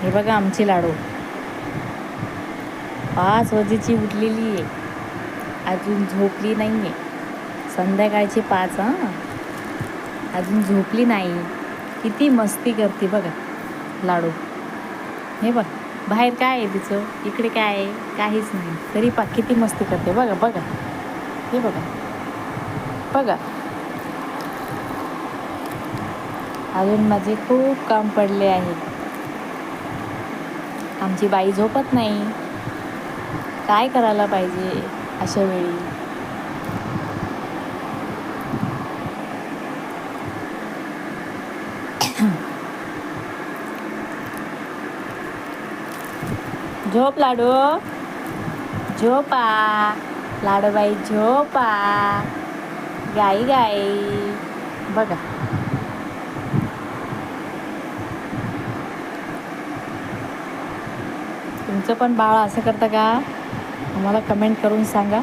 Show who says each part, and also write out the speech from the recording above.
Speaker 1: हे बघा आमची लाडू 5 वाजेची उठलेली आहे, अजून झोपली नाही आहे. संध्याकाळचे 5 अजून झोपली नाही. किती मस्ती करते बघा लाडू. हे बघ बाहेर काय आहे तिचं, इकडे काय आहे, काहीच नाही. तरी किती मस्ती करते बघा बघा. हे बघा बघा. अजून माझे खूप काम पडले आहे. आमची बाई झोपत नाही. काय करायला पाहिजे अशा वेळी? झोप लाडू, झोपा लाडूबाई, झोपा. गाई गाई बघा. तुमचं पण बाळ असं करतं का? आम्हाला कमेंट करून सांगा.